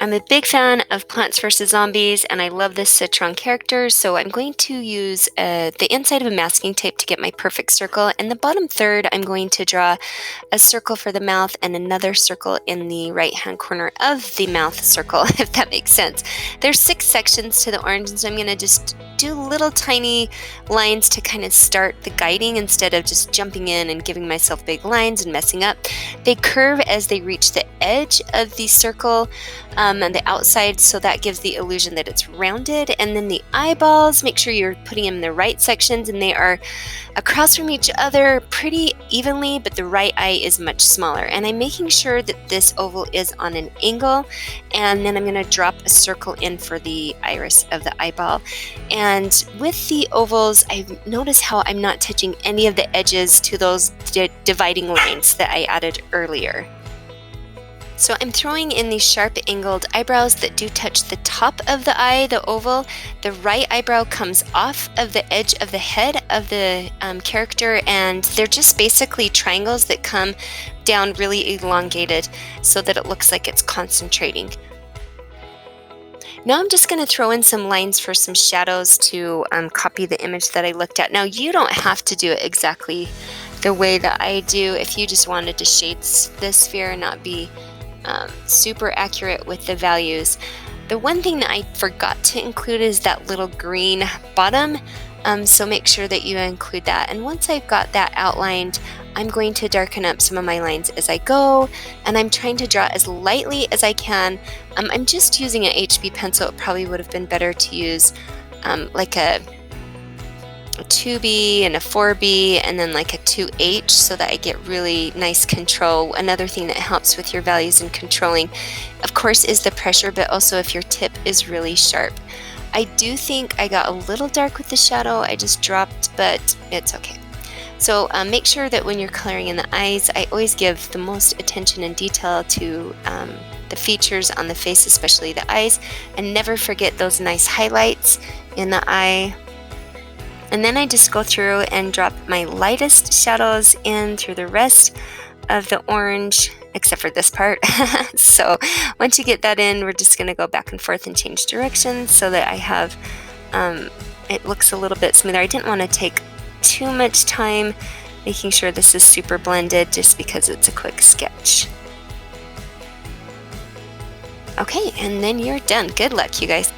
I'm a big fan of Plants vs. Zombies, and I love this Citron character, so I'm going to use the inside of a masking tape to get my perfect circle. In the bottom third, I'm going to draw a circle for the mouth and another circle in the right-hand corner of the mouth circle, if that makes sense. There's 6 sections to the orange, and so I'm going to just do little tiny lines to kind of start the guiding instead of just jumping in and giving myself big lines and messing up. They curve as they reach the edge of the circle and the outside, so that gives the illusion that it's rounded. And then the eyeballs, make sure you're putting them in the right sections, and they are across from each other pretty evenly, but the right eye is much smaller. And I'm making sure that this oval is on an angle, and then I'm going to drop a circle in for the iris of the eyeball. And with the ovals, I've noticed how I'm not touching any of the edges to those dividing lines that I added earlier. So I'm throwing in these sharp angled eyebrows that do touch the top of the eye, the oval. The right eyebrow comes off of the edge of the head of the character, and they're just basically triangles that come down really elongated so that it looks like it's concentrating. Now I'm just going to throw in some lines for some shadows to copy the image that I looked at. Now you don't have to do it exactly the way that I do if you just wanted to shade the sphere and not be super accurate with the values. The one thing that I forgot to include is that little green bottom, so make sure that you include that. And once I've got that outlined, I'm going to darken up some of my lines as I go, and I'm trying to draw as lightly as I can. I'm just using an HB pencil. It probably would have been better to use like a 2B and a 4B and then like a 2H so that I get really nice control. Another thing that helps with your values and controlling, of course, is the pressure, but also if your tip is really sharp. I do think I got a little dark with the shadow. I just dropped, but it's okay. So make sure that when you're coloring in the eyes, I always give the most attention and detail to the features on the face, especially the eyes, and never forget those nice highlights in the eye. And then I just go through and drop my lightest shadows in through the rest of the orange, except for this part. So once you get that in, we're just going to go back and forth and change directions so that I have, it looks a little bit smoother. I didn't want to take too much time making sure this is super blended just because it's a quick sketch. Okay, and then you're done. Good luck, you guys.